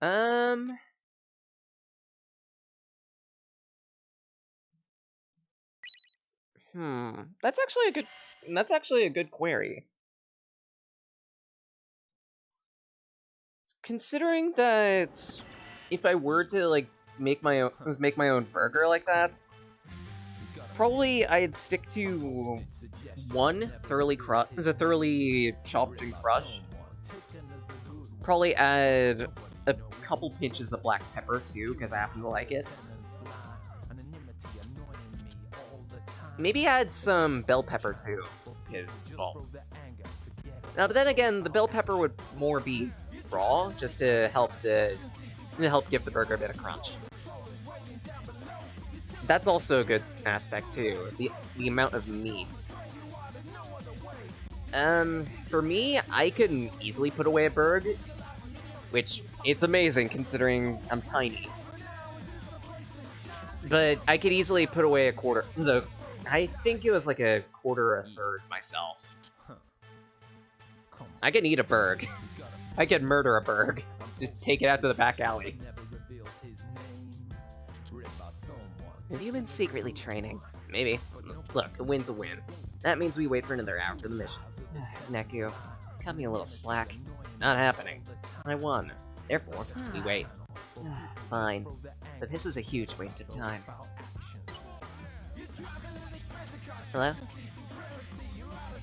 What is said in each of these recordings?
Um, that's actually a good query. Considering that if I were to like make my own burger like that, probably I'd stick to one thoroughly chopped and crushed. Probably add a couple pinches of black pepper too, because I happen to like it. Maybe add some bell pepper too, because well. Now, but then again, the bell pepper would more be raw, just to help give the burger a bit of crunch. That's also a good aspect too. The amount of meat. For me, I can easily put away a burg, which it's amazing considering I'm tiny. But I could easily put away a quarter. So I think it was like a quarter or a third myself. I can eat a burg. I can murder a burg. Just take it out to the back alley. Have you been secretly training? Maybe. Look, a win's a win. That means we wait for another hour for the mission. Neku, cut me a little slack. Not happening. I won. Therefore, we wait. Fine. But this is a huge waste of time. Hello?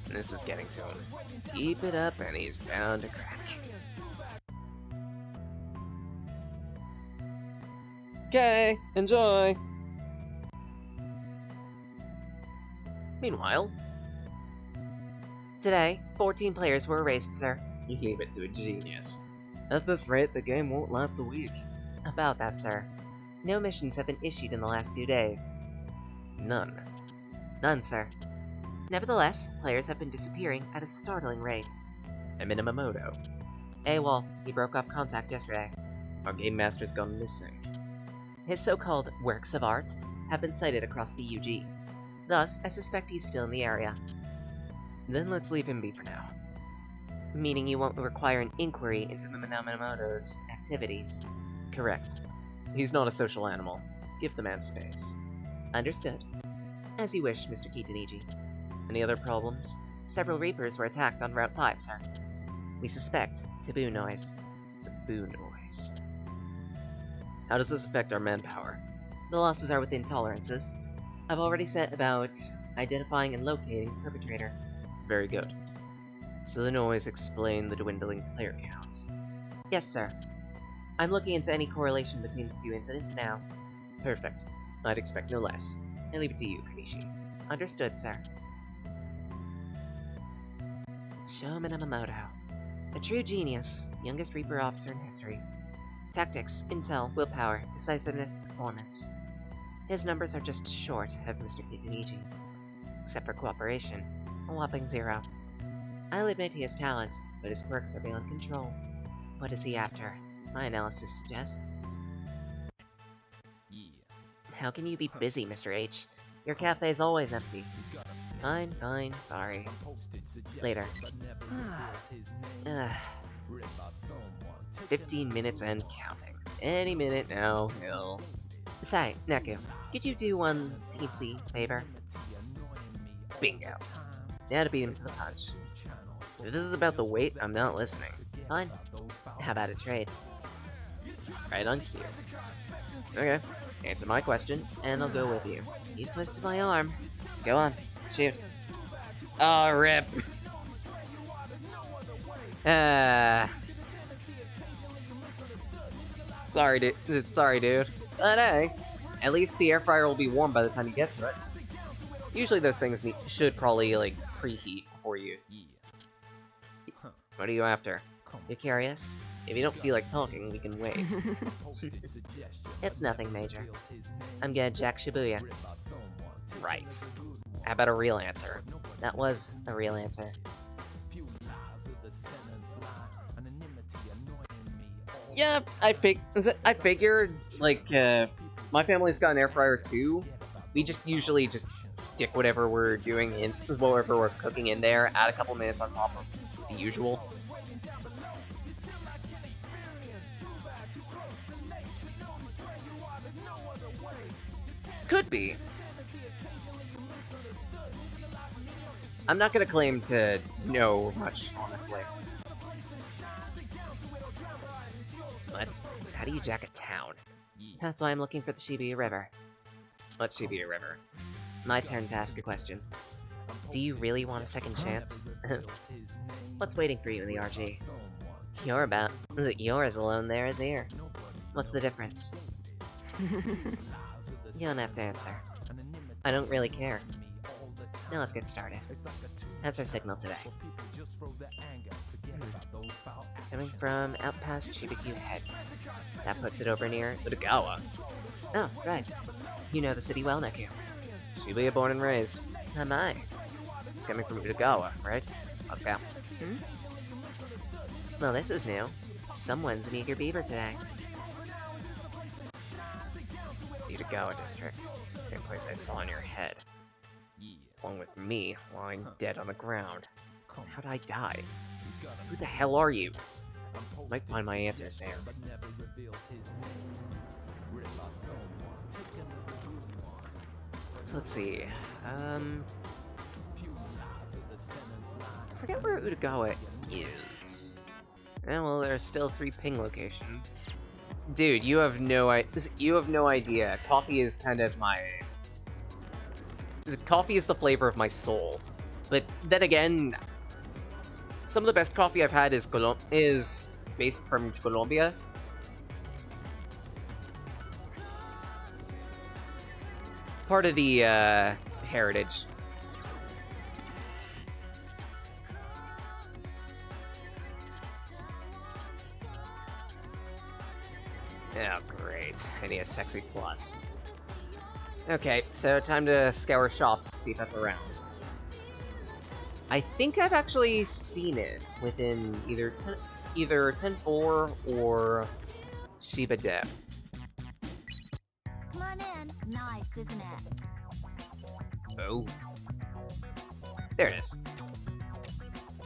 This is getting to him. Keep it up and he's bound to crack. Okay, enjoy! Meanwhile... Today, 14 players were erased, sir. You gave it to a genius. At this rate, the game won't last a week. About that, sir. No missions have been issued in the last 2 days. None. None, sir. Nevertheless, players have been disappearing at a startling rate. Minamoto. AWOL, he broke off contact yesterday. Our game master's gone missing. His so-called works of art have been sighted across the UG. Thus, I suspect he's still in the area. Then let's leave him be for now. Meaning you won't require an inquiry into the Minamoto's activities. Correct. He's not a social animal. Give the man space. Understood. As you wish, Mr. Kitaniji. Any other problems? Several Reapers were attacked on Route 5, sir. We suspect taboo noise. Taboo noise. How does this affect our manpower? The losses are within tolerances. I've already set about identifying and locating the perpetrator. Very good. So the noise explain the dwindling player count. Yes, sir. I'm looking into any correlation between the two incidents now. Perfect. I'd expect no less. I leave it to you, Kanishi. Understood, sir. Sho Minamoto. A true genius, youngest Reaper officer in history. Tactics, intel, willpower, decisiveness, performance. His numbers are just short of Mr. Kitaniji's. Except for cooperation, a whopping 0. I'll admit he has talent, but his quirks are beyond control. What is he after? My analysis suggests... How can you be busy, Mr. H? Your cafe's always empty. Fine, fine, sorry. Later. 15 minutes and counting. Any minute now, he'll... Say, Neku, could you do one teensy favor? Bingo. Now to beat him to the punch. If this is about the weight, I'm not listening. Fine. How about a trade? Right on cue. Okay. Answer my question, and I'll go with you. You twisted my arm. Go on. Shoot. Oh, rip. Sorry, dude. Sorry, dude. But hey, at least the air fryer will be warm by the time you get to it. Usually those things should probably, like, preheat before use. What are you after? You curious? If you don't feel like talking, we can wait. It's nothing major. I'm gonna jack Shibuya. Right. How about a real answer? That was a real answer. Yeah, I figured, like, my family's got an air fryer too. We just usually just stick whatever we're doing in, whatever we're cooking in there, add a couple minutes on top of the usual. Could be. I'm not gonna claim to know much, honestly. What? How do you jack a town? That's why I'm looking for the Shibuya River. What Shibuya River? My turn to ask a question. Do you really want a second chance? What's waiting for you in the RG? You're as alone there as here. What's the difference? You don't have to answer. I don't really care. Now let's get started. That's our signal today. Coming from out past Shibukyu Heads. That puts it over near Utagawa. Oh, right. You know the city well, Neku. Shibuya born and raised. Am I? It's coming from Utagawa, right? Let's go. Well, this is new. Someone's an eager beaver today. Utagawa district. Same place I saw in your head. Along with me, lying dead on the ground. How'd I die? Who the hell are you? Might find my answers there. So let's see. I forget where Utagawa is. Well, there are still 3 ping locations. Dude, you have no idea. Coffee is kind of my... Coffee is the flavor of my soul. But then again, some of the best coffee I've had is based from Colombia. Part of the heritage. Oh, great. I need a sexy plus. Okay, so time to scour shops to see if that's around. I think I've actually seen it within either 10-4 or Shiba Dep. Come on in. Nice, isn't it? Oh. There it is.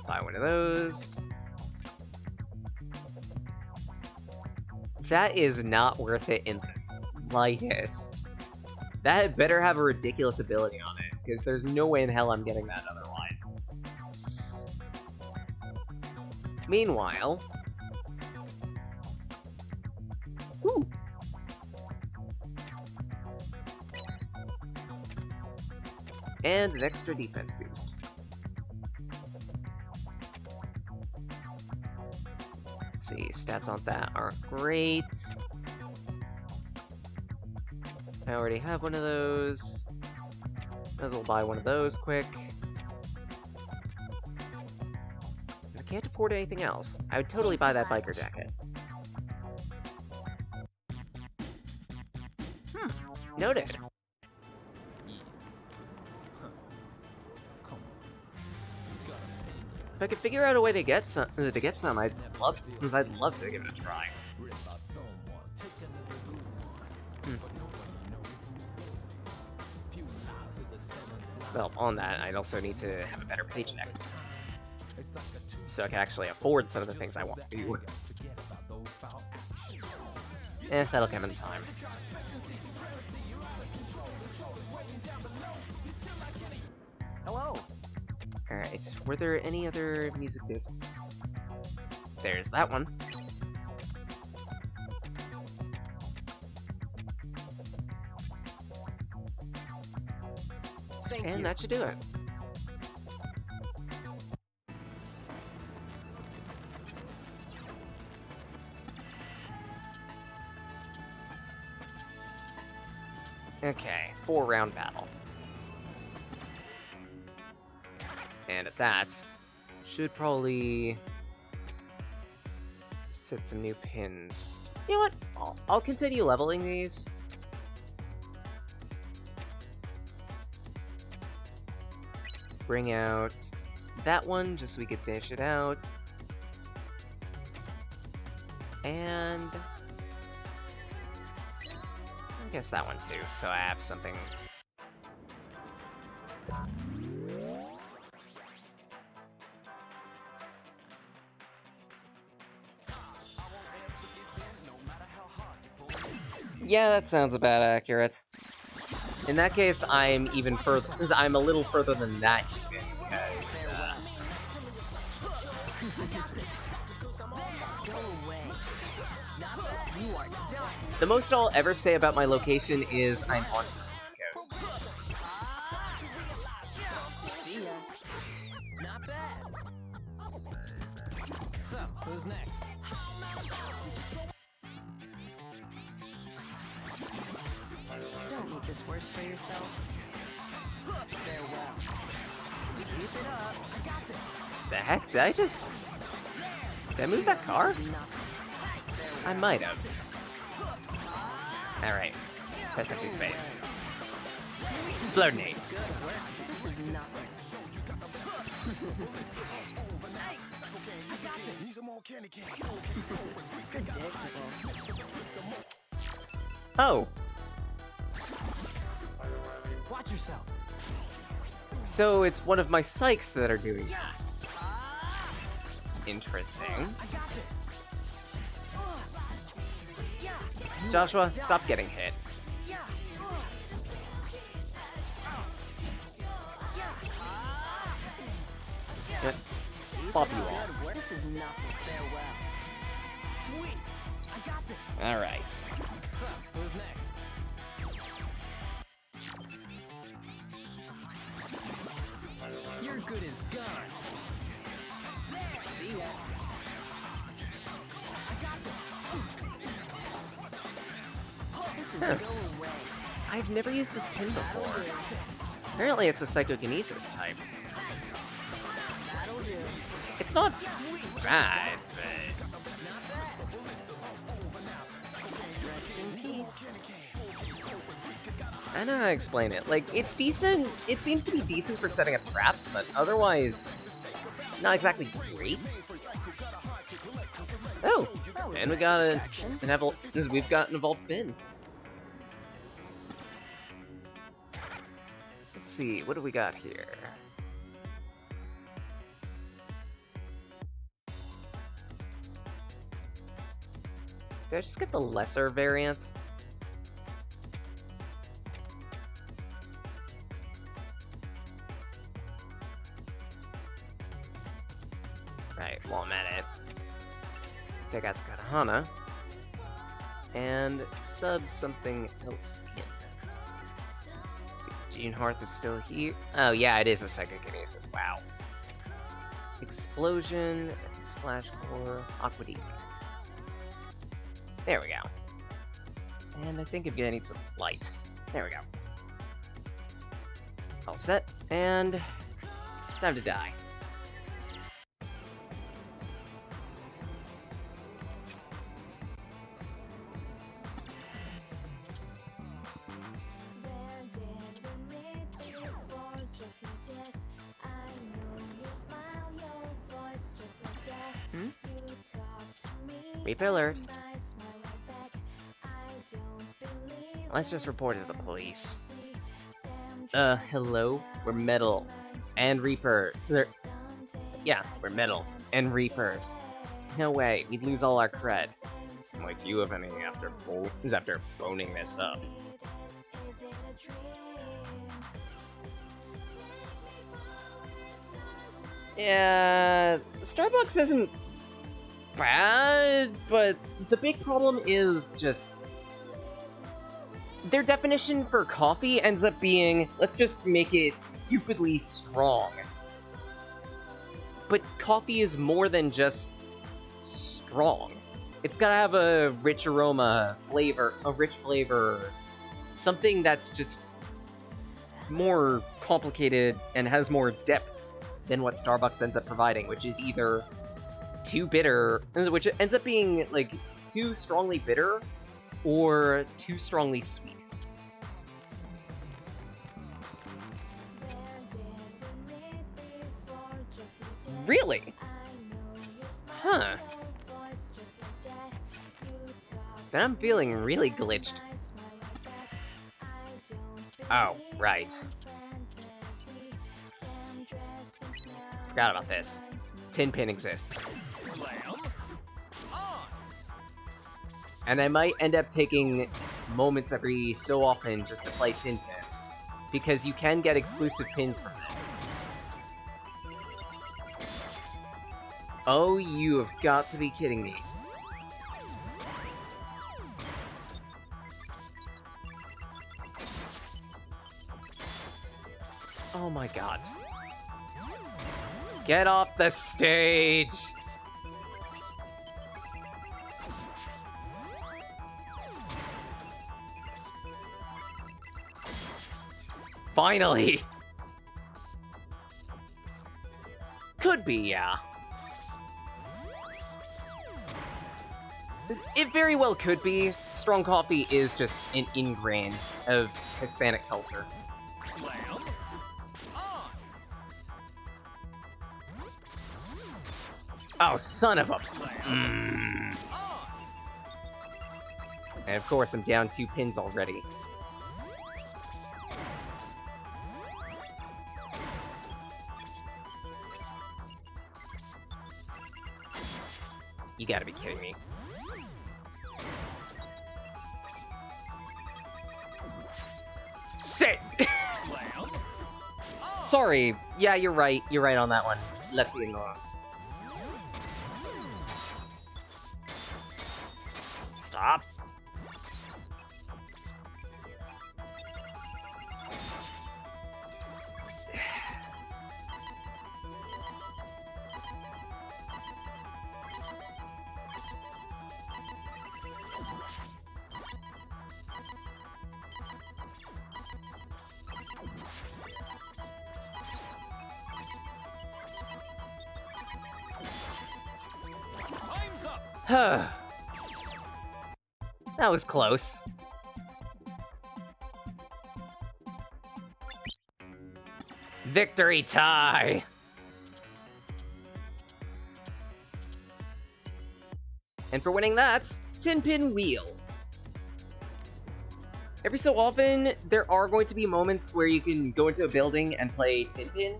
Buy one of those. That is not worth it in the slightest. That better have a ridiculous ability on it, because there's no way in hell I'm getting that otherwise. Meanwhile... Woo! And an extra defense boost. Let's see, stats on that aren't great. I already have one of those. Might as well buy one of those quick. I can't afford anything else. I would totally buy that biker jacket. Noted. If I could figure out a way to get some, I'd love to give it a try. Well, on that, I'd also need to have a better paycheck, so I can actually afford some of the things I want to do. That'll come in time. Hello. Alright, were there any other music discs? There's that one. And that should do it. Okay, 4-round battle. And at that, should probably set some new pins. You know what? I'll continue leveling these. Bring out that one just so we could finish it out. And I guess that one too, so I have something. Yeah, that sounds about accurate. In that case, I'm even further. I'm a little further than that even, because the most I'll ever say about my location is I'm on the East Coast. See ya. Not bad. So, who's next? Don't make this worse for yourself. Farewell. Keep it up. I got this. The heck? Did I just... Did I move that car? I might have. Alright. Press empty space. Explodinate. Good work. This is nothing. Predictable. Oh. Watch yourself. So it's one of my psychs that are doing it. Interesting. Joshua, stop getting hit. Yep. Pop you all. This is nothing. Farewell. Sweet. I got this. Alright. So, who's next? Your good is gone. See ya. This is go away. I've never used this pin before. Apparently it's a psychokinesis type. That'll do. It's not bad, but... Rest in peace. I don't know how to explain it. Like, it's decent. It seems to be decent for setting up traps, but otherwise, not exactly great. Oh, and we got we've got an evolved pin. Let's see, what do we got here? Did I just get the lesser variant? Right, well, I'm at it. Take out the Katahana. And sub something else in. Let's see, Gene Hearth is still here. Oh, yeah, it is a Psychokinesis. Wow. Explosion, Splash Core, Aqua Deep. There we go. And I think I'm gonna need some light. There we go. All set, and time to die. Reaper alert. Let's just report it to the police. Hello? We're metal. And Reaper. Yeah, we're metal. And Reapers. No way, we'd lose all our cred. Like, you have any after phoning this up. Yeah, Starbucks isn't bad, but the big problem is just their definition for coffee ends up being, let's just make it stupidly strong. But coffee is more than just strong. It's gotta have a rich aroma, a rich flavor, something that's just more complicated and has more depth than what Starbucks ends up providing, which is either too bitter, which ends up being like too strongly bitter or too strongly sweet. Really? Huh. Then I'm feeling really glitched. Oh, right. Forgot about this. Tin Pin exists. And I might end up taking moments every so often just to play Tin Pin. because you can get exclusive pins from this. Oh, you have got to be kidding me. Oh my god. Get off the stage! Finally! Could be, yeah. It very well could be. Strong coffee is just an ingrain of Hispanic culture. Slam. On. Oh, son of a... Slam. On. And of course, I'm down 2 pins already. You gotta be kidding me. Shit! Slam. Sorry. Yeah, you're right. You're right on that one. Left being wrong. Stop. Time's up. That was close. Victory tie! And for winning that, 10-pin wheel. Every so often, there are going to be moments where you can go into a building and play 10-pin,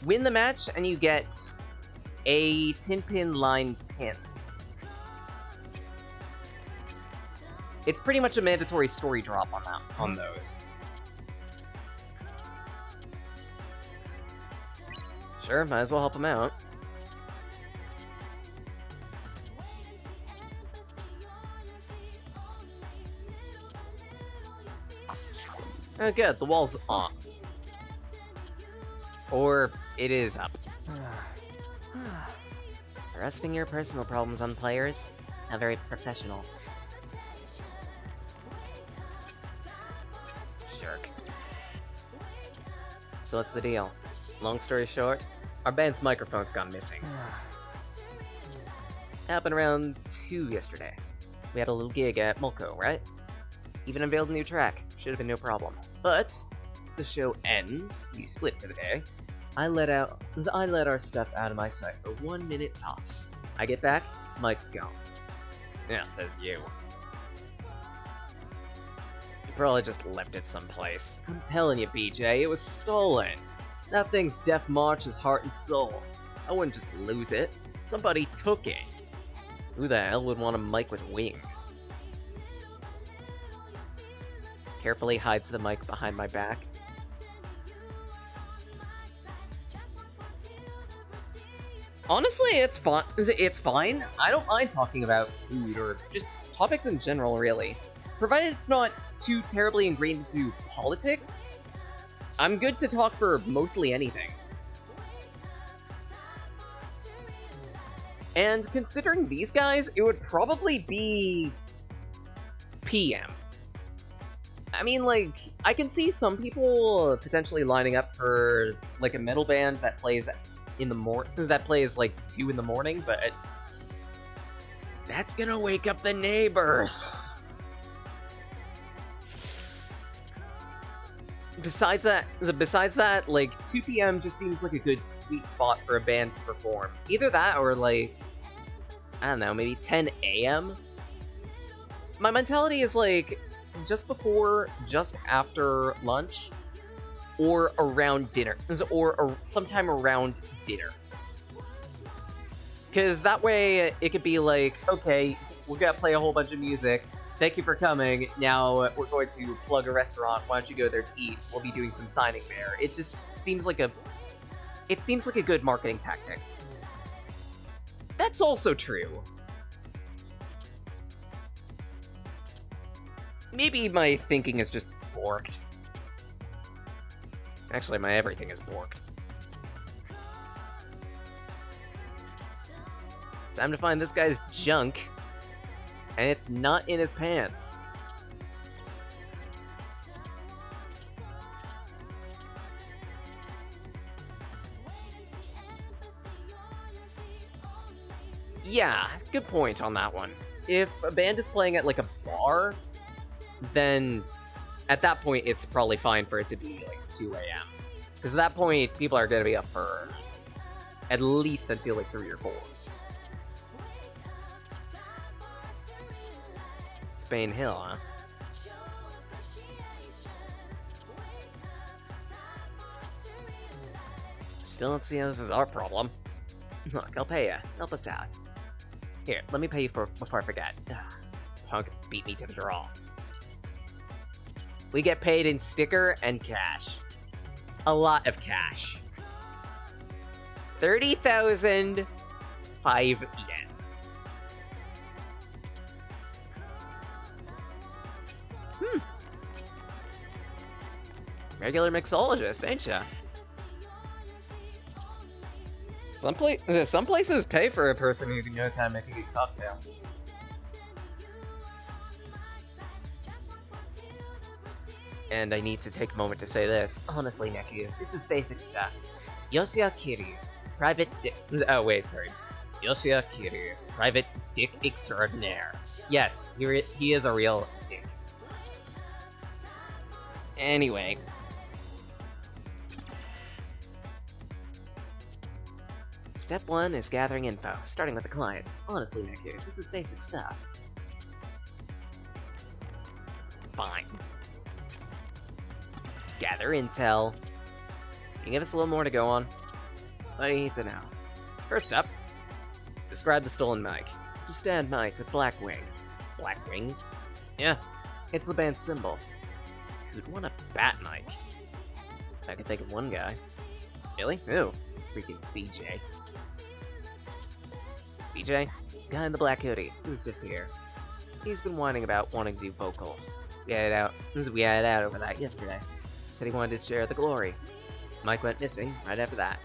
win the match, and you get a 10-pin line pin. It's pretty much a mandatory story drop on those. Sure, might as well help him out. Oh good, the wall's off. Or it is up. Resting your personal problems on players? How very professional. Jerk. So what's the deal? Long story short, our band's microphone's gone missing. Happened around 2 yesterday. We had a little gig at Mulco, right? Even unveiled a new track. Should have been no problem. But the show ends, we split for the day. I let our stuff out of my sight for 1 minute tops. I get back, mic's gone. Yeah, says you. You probably just left it someplace. I'm telling you, BJ, it was stolen. That thing's Death March's heart and soul. I wouldn't just lose it. Somebody took it. Who the hell would want a mic with wings? Carefully hides the mic behind my back. Honestly, it's fun. It's fine. I don't mind talking about food or just topics in general, really. Provided it's not too terribly ingrained into politics, I'm good to talk for mostly anything. And considering these guys, it would probably be PM. I mean, like, I can see some people potentially lining up for, like, a metal band that plays in the that plays, like, 2 in the morning, but that's gonna wake up the neighbors. Besides that, like, 2 PM just seems like a good sweet spot for a band to perform. Either that or, like, I don't know, maybe 10 AM? My mentality is, like, just before, just after lunch, or around dinner, or sometime around dinner. Because that way, it could be like, okay, we're gonna play a whole bunch of music, thank you for coming. Now we're going to plug a restaurant. Why don't you go there to eat? We'll be doing some signing there. It just seems like a good marketing tactic. That's also true. Maybe my thinking is just borked. Actually, my everything is borked. Time to find this guy's junk. And it's not in his pants. Yeah, good point on that one. If a band is playing at like a bar, then at that point it's probably fine for it to be like 2 a.m. Because at that point, people are going to be up for at least until like 3 or 4. Spain Hill, huh? Still don't see how this is our problem. Look, I'll pay ya. Help us out. Here, let me pay you before I forget. Ugh, punk beat me to the draw. We get paid in sticker and cash. A lot of cash. 30,005 yen. Regular mixologist, ain't ya? Some places pay for a person who knows how to make a good cocktail. And I need to take a moment to say this. Honestly, Neku, this is basic stuff. Yoshia Kiryu, private dick... Oh, wait, sorry. Yoshia Kiryu, private dick extraordinaire. Yes, he is a real dick. Anyway. Step 1 is gathering info, starting with the client. Honestly, Neku, this is basic stuff. Fine. Gather intel. Can you give us a little more to go on? What do you need to know? First up, describe the stolen mic. It's a stand mic with black wings. Black wings? Yeah, it's the band's symbol. Who'd want a bat mic? I can think of one guy. Really? Who? Freaking BJ. BJ? Guy in the black hoodie, who's just here. He's been whining about wanting to do vocals. We had it out over that yesterday. Said he wanted to share the glory. Mike went missing right after that.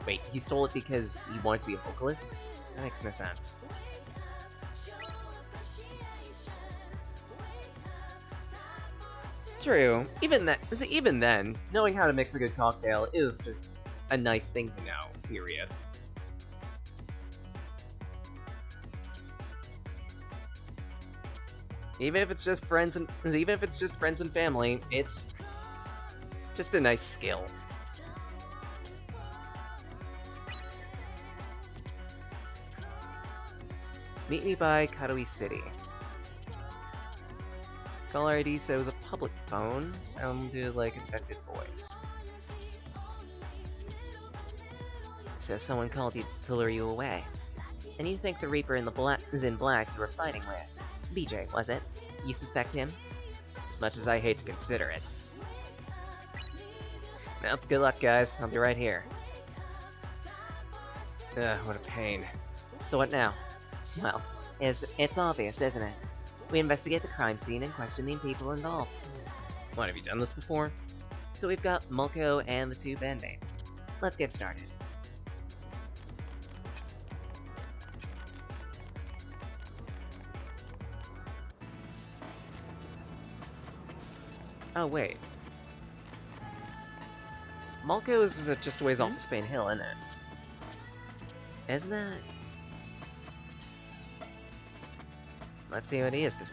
Wait, he stole it because he wanted to be a vocalist? That makes no sense. True. Even then, knowing how to mix a good cocktail is just a nice thing to know, period. Even if it's just friends and family, it's just a nice skill. Meet me by Katowi City. Caller ID said it was a public phone. Sounded like infected voice. Says someone called you to lure you away. And you think the Reaper in black you were fighting with. BJ, was it? You suspect him? As much as I hate to consider it. Well, good luck, guys. I'll be right here. Ugh, what a pain. So what now? Well, it's obvious, isn't it? We investigate the crime scene and question the people involved. What, have you done this before? So we've got Mulko and the 2 bandmates. Let's get started. Oh, wait. Mulko is just a ways off Spain Hill, isn't it? Isn't that? Let's see what he is to